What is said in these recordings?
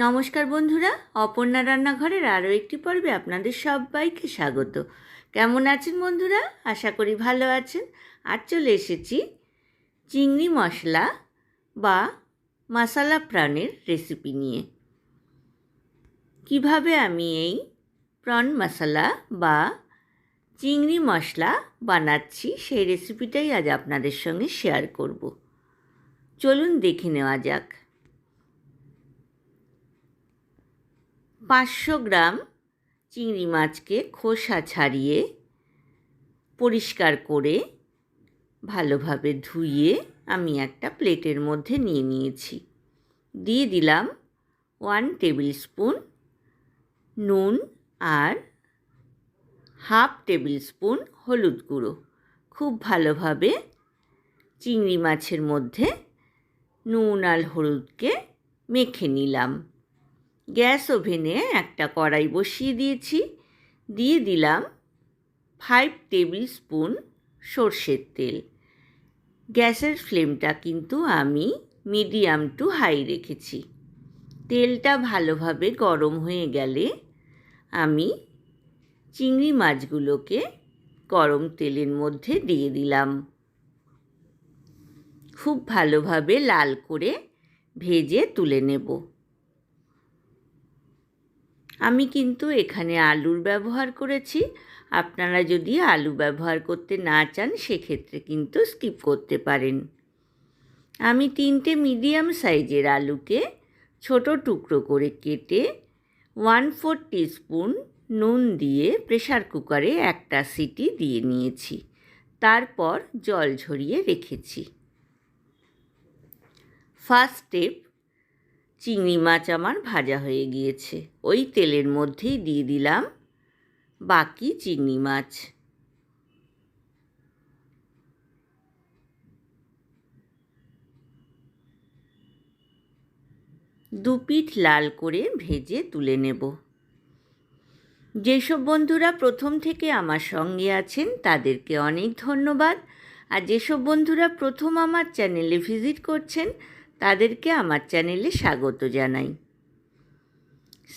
নমস্কার বন্ধুরা, অপর্ণা রান্নাঘরের আরও একটি পর্বে আপনাদের সবাইকে স্বাগত। কেমন আছেন বন্ধুরা? আশা করি ভালো আছেন। আর চলে এসেছি চিংড়ি মশলা বা মশালা প্রাণের রেসিপি নিয়ে। কিভাবে আমি এই প্রন মশলা বা চিংড়ি মশলা বানাচ্ছি সেই রেসিপিটাই আজ আপনাদের সঙ্গে শেয়ার করব। চলুন দেখে নেওয়া যাক। 500 গ্রাম চিংড়ি মাছকে খোসা ছাড়িয়ে পরিষ্কার করে ভালোভাবে ধুয়ে আমি একটা প্লেটের মধ্যে নিয়ে নিয়েছি। দিয়ে দিলাম 1 টেবিল স্পুন নুন আর হাফ টেবিল স্পুন হলুদ গুঁড়ো। খুব ভালোভাবে চিংড়ি মাছের মধ্যে নুন আর হলুদকে মেখে নিলাম। গ্যাস ওভেনে একটা কড়াই বসিয়ে দিয়েছি। দিয়ে দিলাম 5 টেবিল স্পুন সর্ষের তেল। গ্যাসের ফ্লেমটা কিন্তু আমি মিডিয়াম টু হাই রেখেছি। তেলটা ভালোভাবে গরম হয়ে গেলে আমি চিংড়ি মাছগুলোকে গরম তেলের মধ্যে দিয়ে দিলাম। খুব ভালোভাবে লাল করে ভেজে তুলে নেব। আমি কিন্তু এখানে আলুর ব্যবহার করেছি। আপনারা যদি আলু ব্যবহার করতে না চান সেক্ষেত্রে কিন্তু স্কিপ করতে পারেন। আমি 3টে মিডিয়াম সাইজের আলুকে ছোট টুকরো করে কেটে 1/4 টিস্পুন নুন দিয়ে প্রেসার কুকারে একটা সিটি দিয়ে নিয়েছি। তারপর জল ঝরিয়ে রেখেছি। ফার্স্ট স্টেপ, চিংড়ি মাছ আমার ভাজা হয়ে গিয়েছে। ওই তেলের মধ্যেই দিয়ে দিলাম বাকি চিংড়ি মাছ। দুপিঠ লাল করে ভেজে তুলে নেব। যেসব বন্ধুরা প্রথম থেকে আমার সঙ্গে আছেন তাদেরকে অনেক ধন্যবাদ। আর যেসব বন্ধুরা প্রথম আমার চ্যানেলে ভিজিট করছেন তাদেরকে আমার চ্যানেলে স্বাগত জানাই।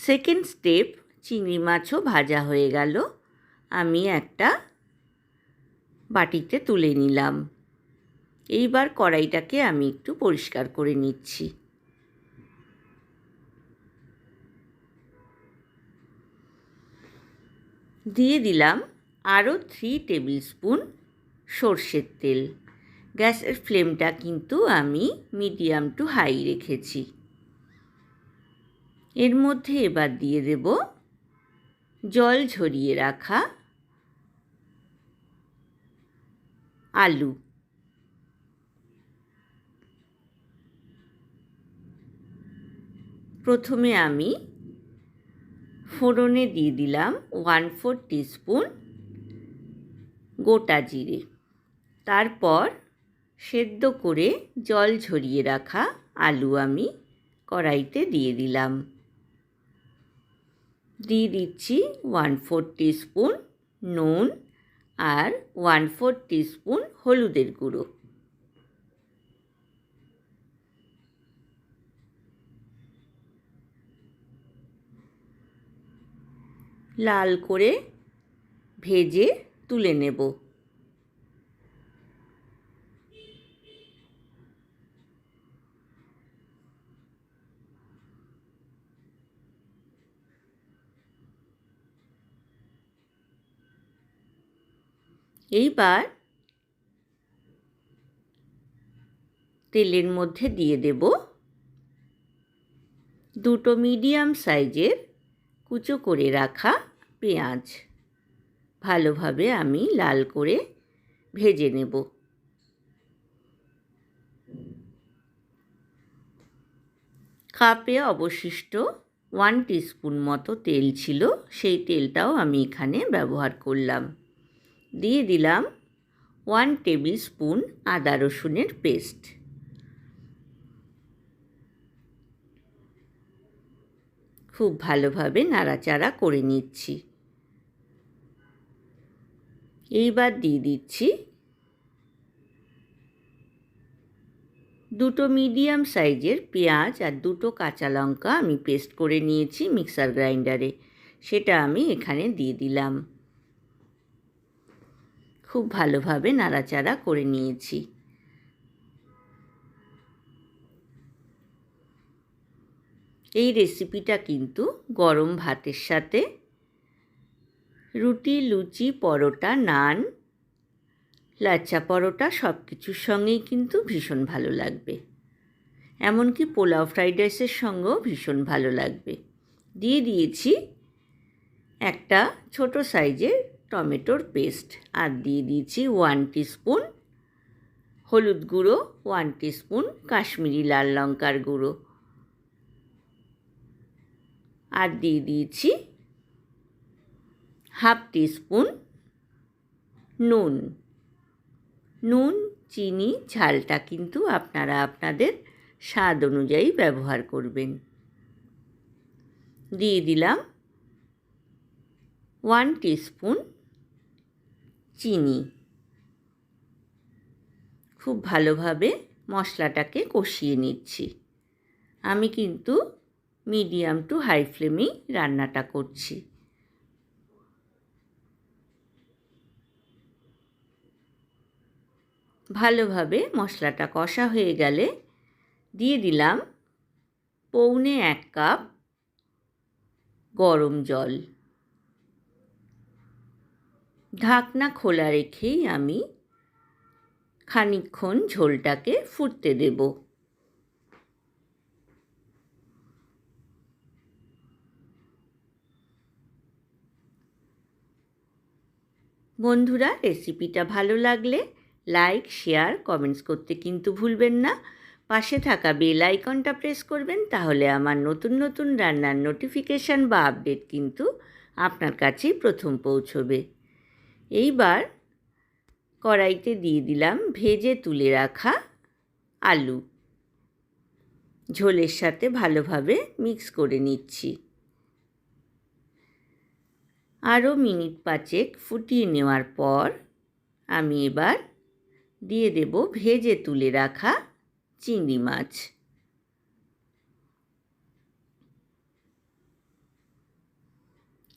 সেকেন্ড স্টেপ, চিংড়ি মাছও ভাজা হয়ে গেল। আমি একটা বাটিতে তুলে নিলাম। এইবার কড়াইটাকে আমি একটু পরিষ্কার করে নিচ্ছি। দিয়ে দিলাম আরও 3 টেবিল স্পুন সর্ষের তেল। গ্যাসের ফ্লেমটা কিন্তু আমি মিডিয়াম টু হাই রেখেছি। এর মধ্যে এবার দিয়ে দেব জল ঝরিয়ে রাখা আলু। প্রথমে আমি ফোড়নে দিয়ে দিলাম 1/4 টিস্পুন গোটা জিরে। তারপর সেদ্ধ করে জল ঝরিয়ে রাখা আলু আমি কড়াইতে দিয়ে দিলাম। দিয়ে দিচ্ছি 1/4 টিস্পুন নুন আর 1/4 টিস্পুন হলুদের গুঁড়ো। লাল করে ভেজে তুলে নেব। এইবার তেলের মধ্যে দিয়ে দেব 2টো মিডিয়াম সাইজের কুচো করে রাখা পেঁয়াজ। ভালোভাবে আমি লাল করে ভেজে নেব। কাপে অবশিষ্ট 1 টিস্পুন মতো তেল ছিল, সেই তেলটাও আমি এখানে ব্যবহার করলাম। দিয়ে দিলাম 1 টেবিল স্পুন আদা রসুনের পেস্ট। খুব ভালোভাবে নাড়াচাড়া করে নিচ্ছি। এইবার দিয়ে দিচ্ছি দুটো মিডিয়াম সাইজের পেঁয়াজ আর দুটো কাঁচা লঙ্কা আমি পেস্ট করে নিয়েছি মিক্সার গ্রাইন্ডারে, সেটা আমি এখানে দিয়ে দিলাম। খুব ভালোভাবে নাড়াচাড়া করে নিয়েছি। এই রেসিপিটা কিন্তু গরম ভাতের সাথে, রুটি, লুচি, পরোটা, নান, লাচ্চা পরোটা সব কিছুর সঙ্গেই কিন্তু ভীষণ ভালো লাগবে। এমনকি পোলাও ফ্রাইড রাইসের সঙ্গেও ভীষণ ভালো লাগবে। দিয়ে দিয়েছি একটা ছোট সাইজের টমেটোর পেস্ট, আর দিয়ে দিয়েছি 1 টিস্পুন হলুদ গুঁড়ো, 1 টিস্পুন কাশ্মীরি লাল লঙ্কার গুঁড়ো, আর দিয়ে দিয়েছি হাফ টিস্পুন নুন। নুন, চিনি, ঝালটা কিন্তু আপনারা আপনাদের স্বাদ অনুযায়ী ব্যবহার করবেন। দিয়ে দিলাম 1 টিস্পুন চিনি। খুব ভালোভাবে মশলাটাকে কষিয়ে নিচ্ছি। আমি কিন্তু মিডিয়াম টু হাই ফ্লেমেই রান্নাটা করছি। ভালোভাবে মশলাটা কষা হয়ে গেলে দিয়ে দিলাম পৌনে 1 কাপ গরম জল। ঢাকনা খোলা রেখেই আমি খানিকক্ষণ ঝোলটাকে ফুটতে দেব। বন্ধুরা, রেসিপিটা ভালো লাগলে লাইক, শেয়ার, কমেন্টস করতে কিন্তু ভুলবেন না। পাশে থাকা বেল আইকনটা প্রেস করবেন, তাহলে আমার নতুন নতুন রান্নার নোটিফিকেশান বা আপডেট কিন্তু আপনার কাছেই প্রথম পৌঁছবে। এইবার কড়াইতে দিয়ে দিলাম ভেজে তুলে রাখা আলু। ঝোলের সাথে ভালোভাবে মিক্স করে নিচ্ছি। আরও মিনিট 5 ফুটিয়ে নেওয়ার পর আমি এবার দিয়ে দেব ভেজে তুলে রাখা চিংড়ি মাছ।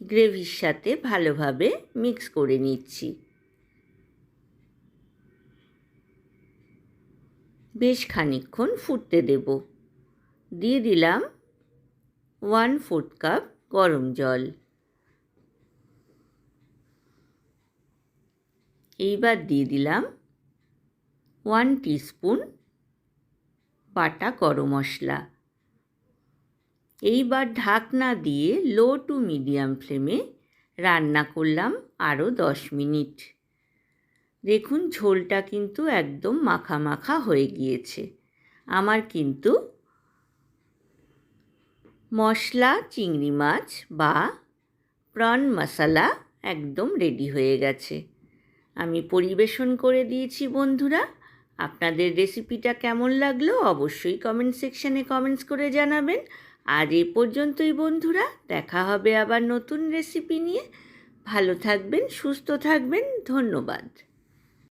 গ্রেভির সাথে ভালোভাবে মিক্স করে নিচ্ছি। বেশ খানিকক্ষণ ফুটতে দেব। দিয়ে দিলাম 1/4 কাপ গরম জল। এইবার দিয়ে দিলাম 1 টিস্পুন বাটা গরম মশলা। এইবার ঢাকনা দিয়ে লো টু মিডিয়াম ফ্লেমে রান্না করলাম আরও 10 মিনিট। দেখুন ঝোলটা কিন্তু একদম মাখা মাখা হয়ে গিয়েছে। আমার কিন্তু মশলা চিংড়ি মাছ বা প্রন মশলা একদম রেডি হয়ে গেছে। আমি পরিবেশন করে দিয়েছি। বন্ধুরা, আপনাদের রেসিপিটা কেমন লাগলো অবশ্যই কমেন্ট সেকশানে কমেন্টস করে জানাবেন। আজ এই পর্যন্তই বন্ধুরা, দেখা হবে আবার নতুন রেসিপি নিয়ে। ভালো থাকবেন, সুস্থ থাকবেন। ধন্যবাদ।